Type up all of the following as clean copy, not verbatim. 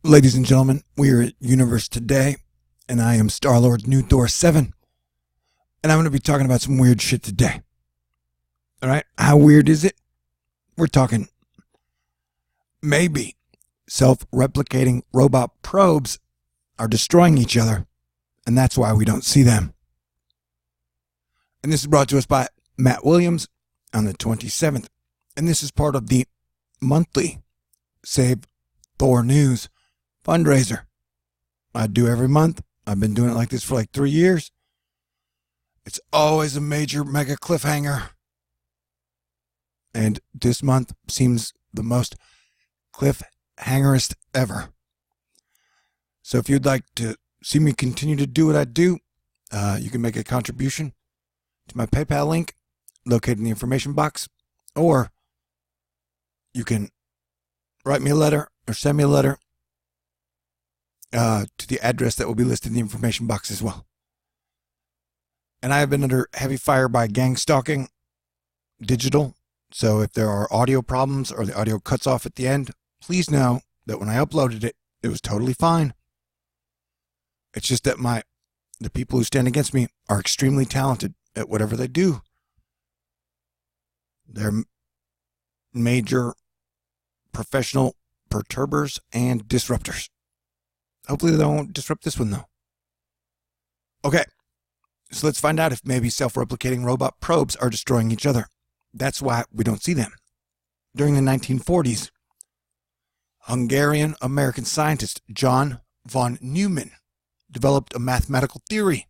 Ladies and gentlemen, we are at Universe Today, and I am Star-Lord New Thor 7, and I'm going to be talking about some weird shit today. Alright, how weird is it? We're talking maybe self-replicating robot probes are destroying each other, and that's why we don't see them. And this is brought to us by Matt Williams on the 27th, and this is part of the monthly Save Thor News fundraiser I do every month. I've been doing it like this for like 3 years. It's always a major mega cliffhanger. And this month seems the most cliffhangerist ever. So if you'd like to see me continue to do what I do, you can make a contribution to my PayPal link located in the information box, or you can write me a letter or send me a letter to the address that will be listed in the information box as well. And I have been under heavy fire by Gang Stalking Digital, so if there are audio problems or the audio cuts off at the end, please know that when I uploaded it, it was totally fine. It's just that the people who stand against me are extremely talented at whatever they do. They're major professional perturbers and disruptors. Hopefully they won't disrupt this one, though. Okay, so let's find out if maybe self-replicating robot probes are destroying each other. That's why we don't see them. During the 1940s, Hungarian-American scientist John von Neumann developed a mathematical theory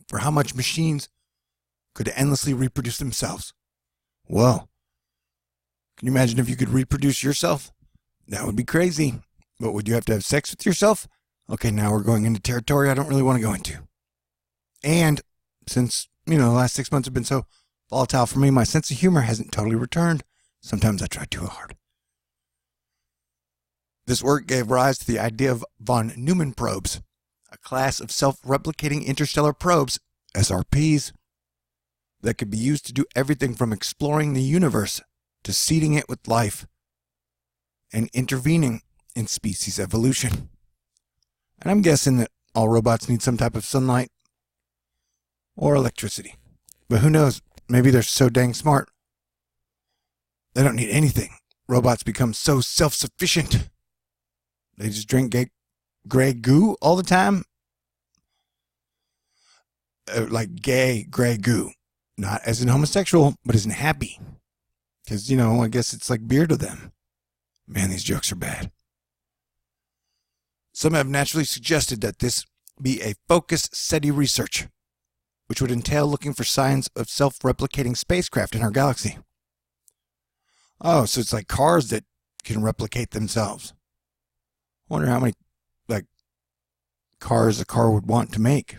for how much machines could endlessly reproduce themselves. Whoa. Can you imagine if you could reproduce yourself? That would be crazy. But would you have to have sex with yourself? Okay, now we're going into territory I don't really want to go into. And since, the last 6 months have been so volatile for me, my sense of humor hasn't totally returned. Sometimes I try too hard. This work gave rise to the idea of von Neumann probes, a class of self-replicating interstellar probes, SRPs, that could be used to do everything from exploring the universe to seeding it with life and intervening in species evolution. And I'm guessing that all robots need some type of sunlight or electricity. But who knows? Maybe they're so dang smart they don't need anything. Robots become so self-sufficient. They just drink gray goo all the time. Like gay gray goo. Not as in homosexual, but as in happy. Because, I guess it's like beer to them. Man, these jokes are bad. Some have naturally suggested that this be a focused SETI research, which would entail looking for signs of self-replicating spacecraft in our galaxy. Oh, so it's like cars that can replicate themselves. I wonder how many, cars a car would want to make.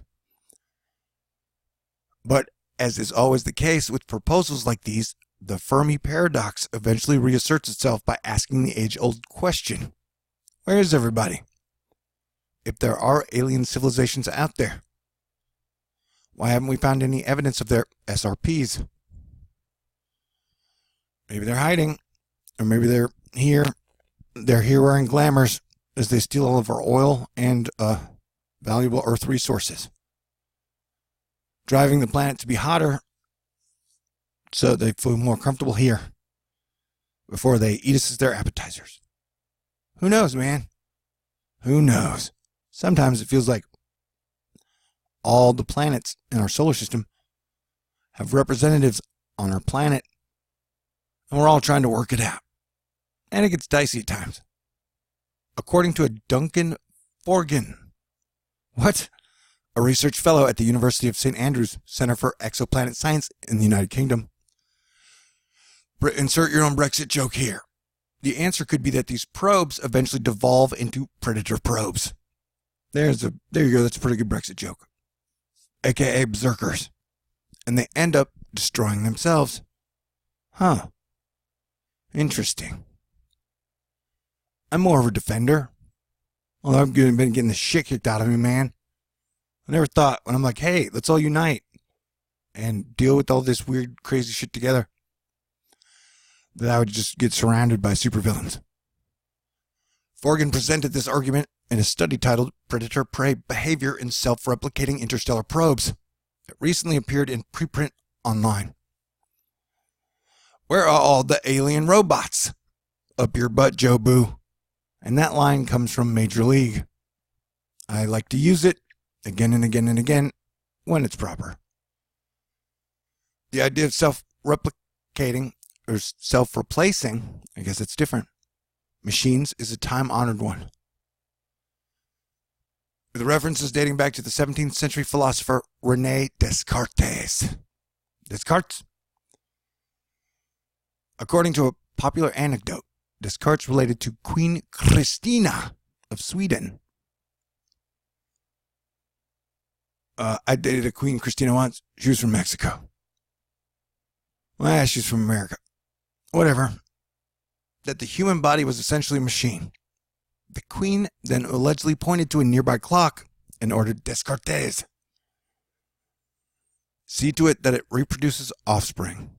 But, as is always the case with proposals like these, the Fermi Paradox eventually reasserts itself by asking the age-old question: where is everybody? If there are alien civilizations out there, why haven't we found any evidence of their SRPs? Maybe they're hiding, or maybe they're here. They're here wearing glamours as they steal all of our oil and valuable Earth resources, driving the planet to be hotter so they feel more comfortable here before they eat us as their appetizers. Who knows, man? Who knows? Sometimes it feels like all the planets in our solar system have representatives on our planet, and we're all trying to work it out. And it gets dicey at times. According to a Duncan Forgan, a research fellow at the University of St. Andrews Center for Exoplanet Science in the United Kingdom. Insert your own Brexit joke here. The answer could be that these probes eventually devolve into predator probes. There you go, that's a pretty good Brexit joke. AKA berserkers. And they end up destroying themselves. Huh. Interesting. I'm more of a defender. Although I've been getting the shit kicked out of me, man. I never thought, when I'm like, hey, let's all unite and deal with all this weird, crazy shit together, that I would just get surrounded by supervillains. Forgan presented this argument in a study titled Predator-Prey Behavior in Self-Replicating Interstellar Probes. It recently appeared in preprint online. Where are all the alien robots? Up your butt, Joe Boo. And that line comes from Major League. I like to use it again and again and again when it's proper. The idea of self-replicating or self-replacing, I guess it's different, machines is a time-honored one. With references dating back to the 17th century philosopher René Descartes. Descartes? According to a popular anecdote, Descartes related to Queen Christina of Sweden. I dated a Queen Christina once. She was from Mexico. Well, she's from America. Whatever. That the human body was essentially a machine. The Queen then allegedly pointed to a nearby clock and ordered Descartes, see to it that it reproduces offspring.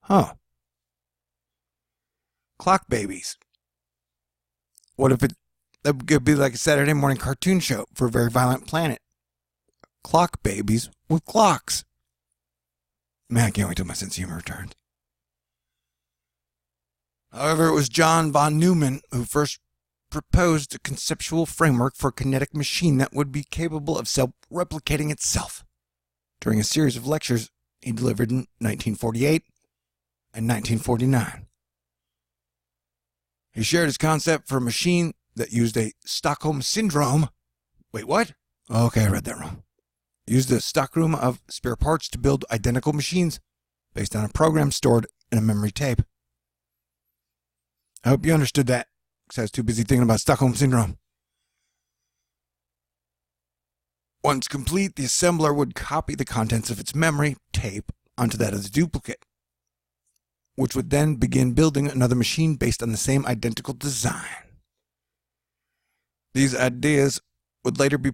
Huh. Clock babies. What if that could be like a Saturday morning cartoon show for a very violent planet? Clock babies with clocks. Man, I can't wait till my sense of humor returns. However, it was John von Neumann who first proposed a conceptual framework for a kinetic machine that would be capable of self-replicating itself during a series of lectures he delivered in 1948 and 1949. He shared his concept for a machine that used a Stockholm syndrome. Wait, what? Okay, I read that wrong. Used the stockroom of spare parts to build identical machines based on a program stored in a memory tape. I hope you understood that, because I was too busy thinking about Stockholm Syndrome. Once complete, the assembler would copy the contents of its memory tape onto that of the duplicate, which would then begin building another machine based on the same identical design. These ideas would later be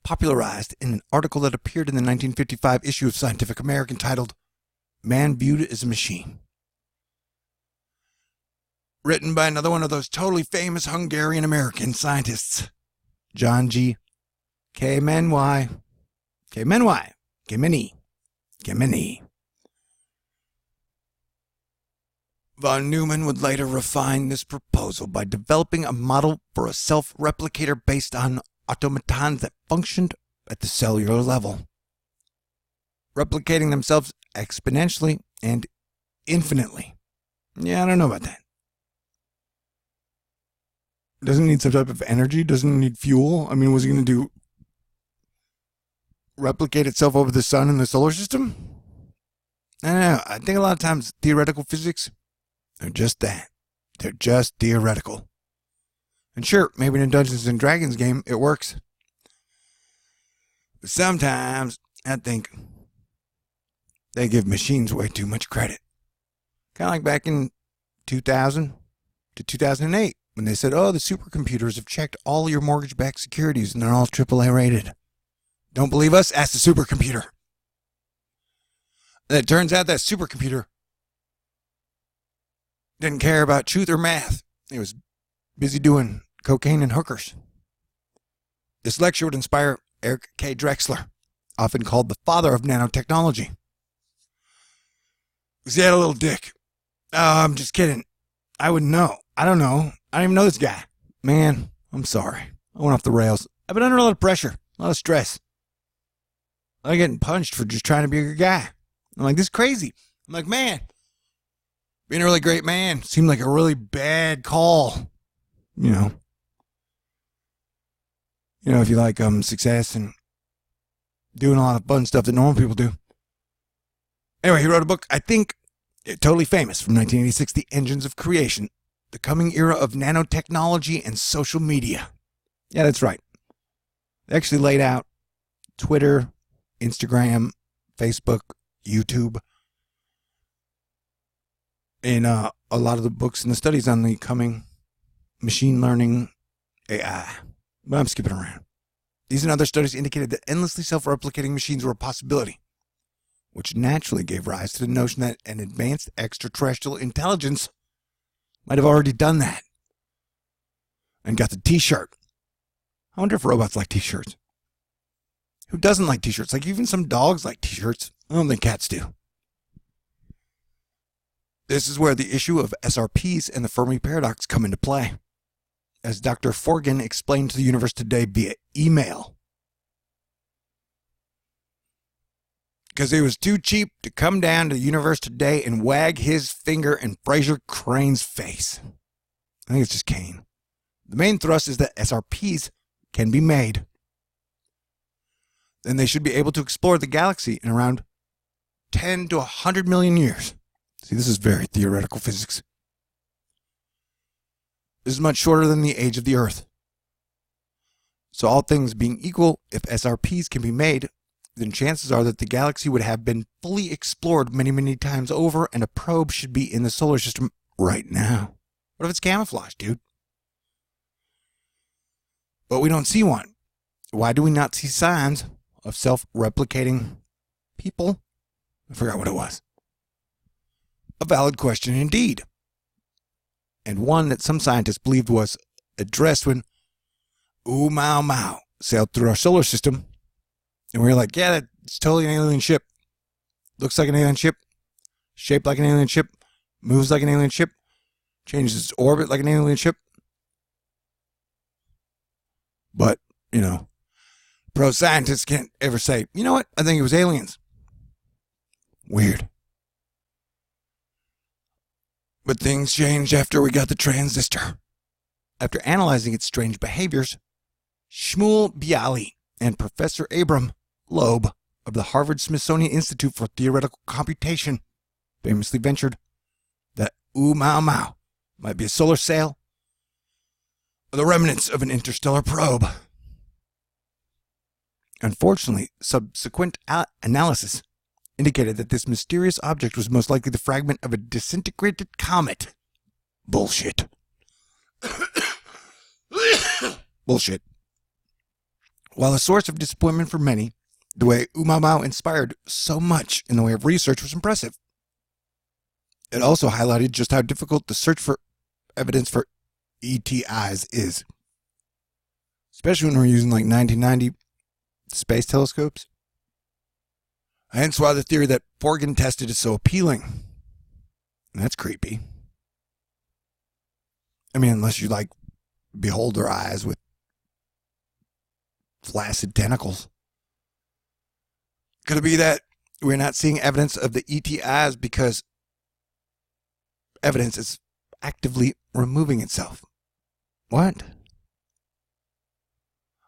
popularized in an article that appeared in the 1955 issue of Scientific American titled Man Viewed as a Machine. Written by another one of those totally famous Hungarian-American scientists, John G. Kmenyi. Von Neumann would later refine this proposal by developing a model for a self-replicator based on automatons that functioned at the cellular level, replicating themselves exponentially and infinitely. Yeah, I don't know about that. Doesn't it need some type of energy? Doesn't it need fuel? I mean, was he going to do replicate itself over the sun and the solar system? I don't know. I think a lot of times theoretical physics are just that. They're just theoretical. And sure, maybe in a Dungeons and Dragons game, it works. But sometimes, I think they give machines way too much credit. Kind of like back in 2000 to 2008, when they said, oh, the supercomputers have checked all your mortgage-backed securities and they're all AAA rated. Don't believe us? Ask the supercomputer. And it turns out that supercomputer didn't care about truth or math. It was busy doing cocaine and hookers. This lecture would inspire Eric K. Drexler, often called the father of nanotechnology. Because he had a little dick. Oh, I'm just kidding. I wouldn't know. I don't know. I don't even know this guy. Man, I'm sorry. I went off the rails. I've been under a lot of pressure, a lot of stress. I'm getting punched for just trying to be a good guy. I'm like, this is crazy. I'm like, man, being a really great man seemed like a really bad call. You know, if you like success and doing a lot of fun stuff that normal people do. Anyway, he wrote a book, I think, totally famous, from 1986, The Engines of Creation, The Coming Era of Nanotechnology and Social Media. Yeah, that's right. They actually laid out Twitter, Instagram, Facebook, YouTube, in a lot of the books and the studies on the coming machine learning AI. But I'm skipping around. These and other studies indicated that endlessly self-replicating machines were a possibility, which naturally gave rise to the notion that an advanced extraterrestrial intelligence might have already done that. and got the t-shirt. I wonder if robots like t-shirts. Who doesn't like t-shirts? Like, even some dogs like t-shirts. I don't think cats do. This is where the issue of SRPs and the Fermi Paradox come into play. As Dr. Forgan explained to the universe today via email. Because it was too cheap to come down to the universe today and wag his finger in Fraser Crane's face. I think it's just Kane. The main thrust is that SRPs can be made. Then they should be able to explore the galaxy in around 10 to 100 million years. See, this is very theoretical physics. This is much shorter than the age of the Earth. So all things being equal, if SRPs can be made, then chances are that the galaxy would have been fully explored many, many times over, and a probe should be in the solar system right now. What if it's camouflage, dude? But we don't see one. Why do we not see signs of self-replicating people? I forgot what it was. A valid question indeed. And one that some scientists believed was addressed when Mao sailed through our solar system. And we were like, yeah, that's totally an alien ship. Looks like an alien ship. Shaped like an alien ship. Moves like an alien ship. Changes its orbit like an alien ship. But, pro scientists can't ever say, you know what, I think it was aliens. Weird. But things changed after we got the transistor. After analyzing its strange behaviors, Shmuel Bialy and Professor Abram Loeb of the Harvard-Smithsonian Institute for Theoretical Computation famously ventured that Mao might be a solar sail or the remnants of an interstellar probe. Unfortunately, subsequent analysis indicated that this mysterious object was most likely the fragment of a disintegrated comet. Bullshit. Bullshit. While a source of disappointment for many, the way Mao inspired so much in the way of research was impressive. It also highlighted just how difficult the search for evidence for ETIs is. Especially when we're using like 1990 space telescopes. Hence why the theory that Forgan tested is so appealing. That's creepy. I mean, unless you like beholder eyes with flaccid tentacles. Could it be that we're not seeing evidence of the ETIs because evidence is actively removing itself? What?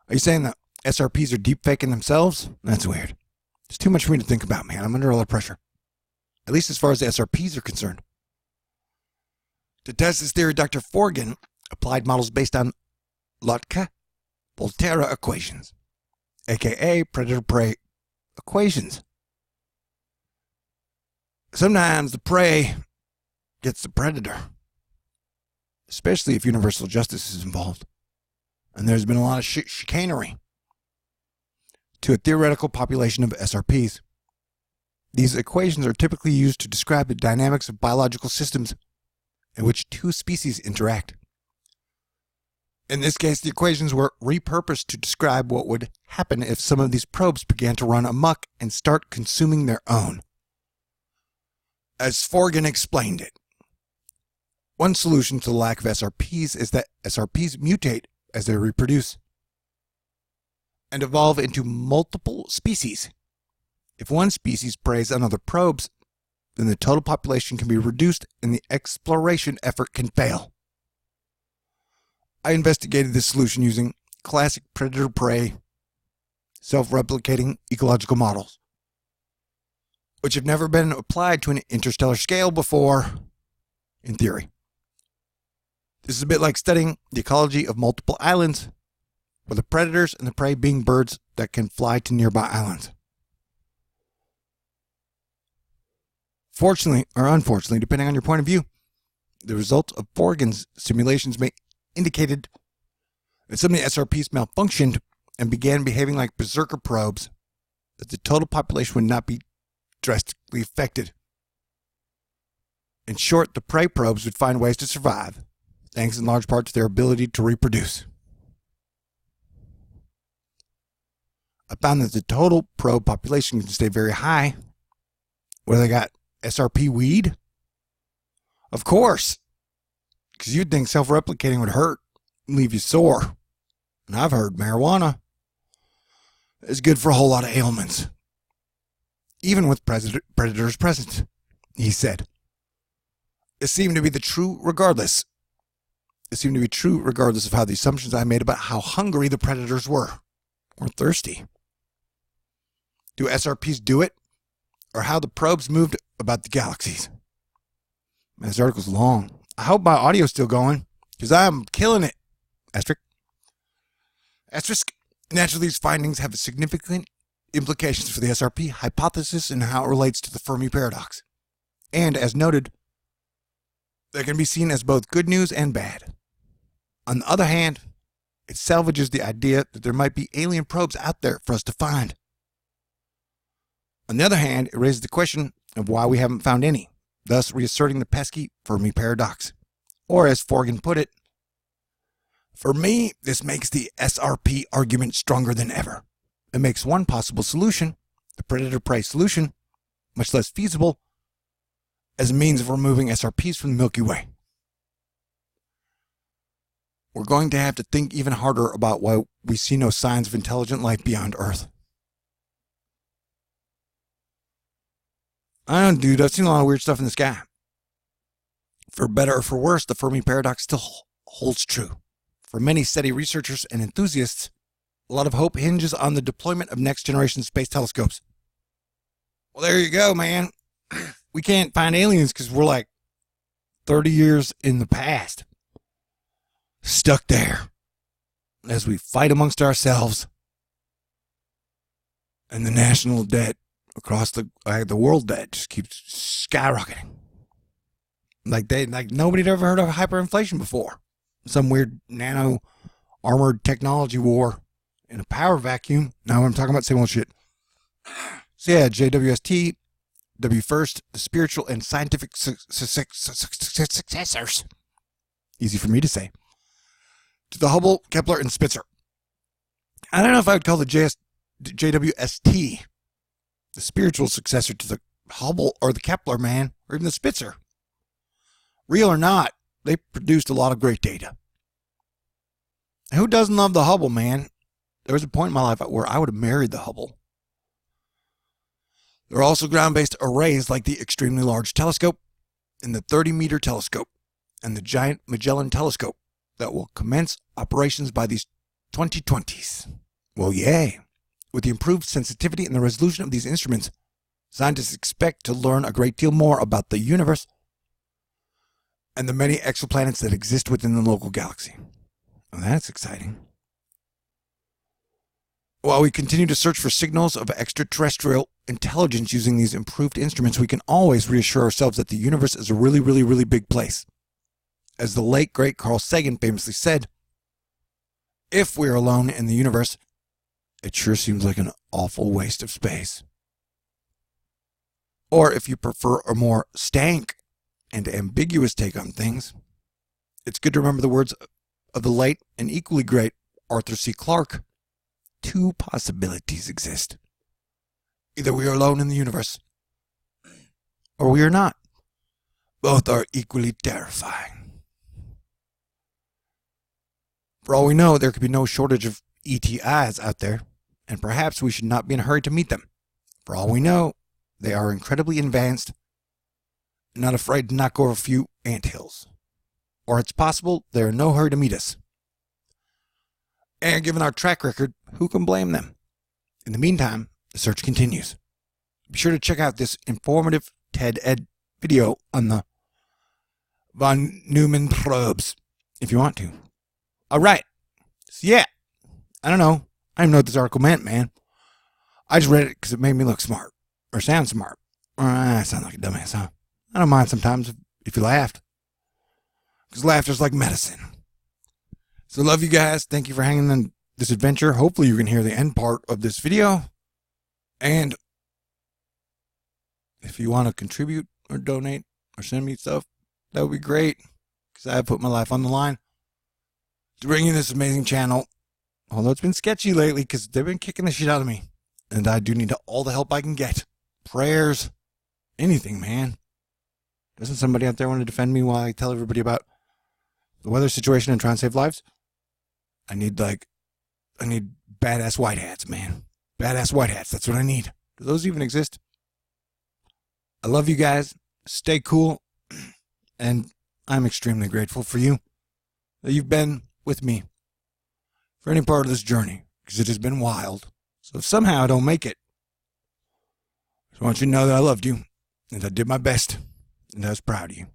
Are you saying that SRPs are deepfaking themselves? That's weird. It's too much for me to think about, man. I'm under a lot of pressure. At least as far as the SRPs are concerned. To test this theory, Dr. Forgan applied models based on Lotka-Volterra equations, aka predator-prey equations. Sometimes the prey gets the predator, especially if universal justice is involved. And there's been a lot of chicanery to a theoretical population of SRPs. These equations are typically used to describe the dynamics of biological systems in which two species interact. In this case, the equations were repurposed to describe what would happen if some of these probes began to run amok and start consuming their own. As Forgan explained it, one solution to the lack of SRPs is that SRPs mutate as they reproduce and evolve into multiple species. If one species preys on other probes, then the total population can be reduced and the exploration effort can fail. I investigated this solution using classic predator-prey, self-replicating ecological models, which have never been applied to an interstellar scale before, in theory. This is a bit like studying the ecology of multiple islands, with the predators and the prey being birds that can fly to nearby islands. Fortunately, or unfortunately, depending on your point of view, the results of Forgan's simulations may indicated that some of the SRPs malfunctioned and began behaving like berserker probes, that the total population would not be drastically affected. In short, the prey probes would find ways to survive thanks in large part to their ability to reproduce. I found that the total probe population can stay very high. Where they got SRP weed? Of course, because you'd think self-replicating would hurt and leave you sore. And I've heard marijuana is good for a whole lot of ailments, even with predators present, he said. It seemed to be true regardless of how the assumptions I made about how hungry the predators were, or thirsty. Do SRPs do it? Or how the probes moved about the galaxies? Man, this article's long. I hope my audio's still going, because I'm killing it. Asterisk. Naturally, these findings have significant implications for the SRP hypothesis and how it relates to the Fermi Paradox. And, as noted, they can be seen as both good news and bad. On the other hand, it salvages the idea that there might be alien probes out there for us to find. On the other hand, it raises the question of why we haven't found any, thus reasserting the pesky Fermi Paradox. Or, as Forgan put it, for me, this makes the SRP argument stronger than ever. It makes one possible solution, the predator-prey solution, much less feasible as a means of removing SRPs from the Milky Way. We're going to have to think even harder about why we see no signs of intelligent life beyond Earth. I don't know, dude. I've seen a lot of weird stuff in the sky. For better or for worse, the Fermi Paradox still holds true. For many SETI researchers and enthusiasts, a lot of hope hinges on the deployment of next-generation space telescopes. Well, there you go, man. We can't find aliens because we're like 30 years in the past. Stuck there as we fight amongst ourselves and the national debt across the world debt just keeps skyrocketing. Like nobody'd ever heard of hyperinflation before. Some weird nano armored technology war in a power vacuum. Now I'm talking about same old shit. So yeah, JWST, W first, the spiritual and scientific successors. Easy for me to say. To the Hubble, Kepler, and Spitzer. I don't know if I would call the JWST the spiritual successor to the Hubble or the Kepler, man, or even the Spitzer. Real or not, they produced a lot of great data. And who doesn't love the Hubble, man? There was a point in my life where I would have married the Hubble. There are also ground-based arrays like the Extremely Large Telescope and the 30-meter telescope and the Giant Magellan Telescope that will commence operations by these 2020s. Well, yay. With the improved sensitivity and the resolution of these instruments, scientists expect to learn a great deal more about the universe and the many exoplanets that exist within the local galaxy. Well, that's exciting. While we continue to search for signals of extraterrestrial intelligence using these improved instruments, we can always reassure ourselves that the universe is a really, really, really big place. As the late, great Carl Sagan famously said, if we're alone in the universe, it sure seems like an awful waste of space. Or if you prefer a more stank and ambiguous take on things, it's good to remember the words of the late and equally great Arthur C. Clarke. Two possibilities exist. Either we are alone in the universe, or we are not. Both are equally terrifying. For all we know, there could be no shortage of ETIs out there, and perhaps we should not be in a hurry to meet them. For all we know, they are incredibly advanced and not afraid to knock over a few anthills. Or it's possible they're in no hurry to meet us. And given our track record, who can blame them? In the meantime, the search continues. Be sure to check out this informative TED-Ed video on the von Neumann probes if you want to. All right. So yeah, I don't know. I don't even know what this article meant, man. I just read it because it made me look smart. Or sound smart. I sound like a dumbass, huh? I don't mind sometimes if you laughed. Because laughter's like medicine. So love you guys. Thank you for hanging on this adventure. Hopefully you can hear the end part of this video. And if you want to contribute or donate or send me stuff, that would be great. because I have put my life on the line to bring you this amazing channel. Although it's been sketchy lately because they've been kicking the shit out of me. And I do need all the help I can get. Prayers. Anything, man. Doesn't somebody out there want to defend me while I tell everybody about the weather situation and try and save lives? I need badass white hats, man. Badass white hats. That's what I need. Do those even exist? I love you guys. Stay cool. And I'm extremely grateful for you that you've been with me for any part of this journey, because it has been wild. So if somehow I don't make it, I just want you to know that I loved you and I did my best and I was proud of you,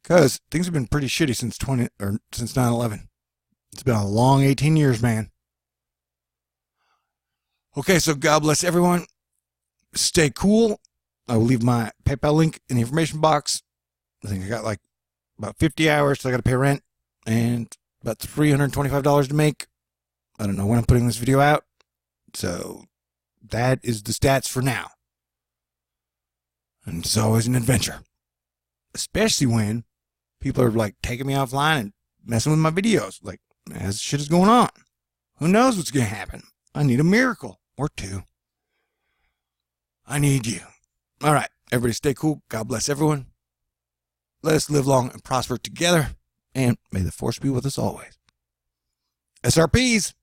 because things have been pretty shitty since 9/11. It's been a long 18 years, man. Okay, so God bless everyone. Stay cool. I will leave my PayPal link in the information box. I think I got like about 50 hours, so I got to pay rent, and about $325 to make. I don't know when I'm putting this video out. So that is the stats for now. And it's always an adventure. Especially when people are like taking me offline and messing with my videos. Like, as shit is going on. Who knows what's going to happen? I need a miracle or two. I need you. All right, everybody stay cool. God bless everyone. Let us live long and prosper together. And may the force be with us always. SRPs.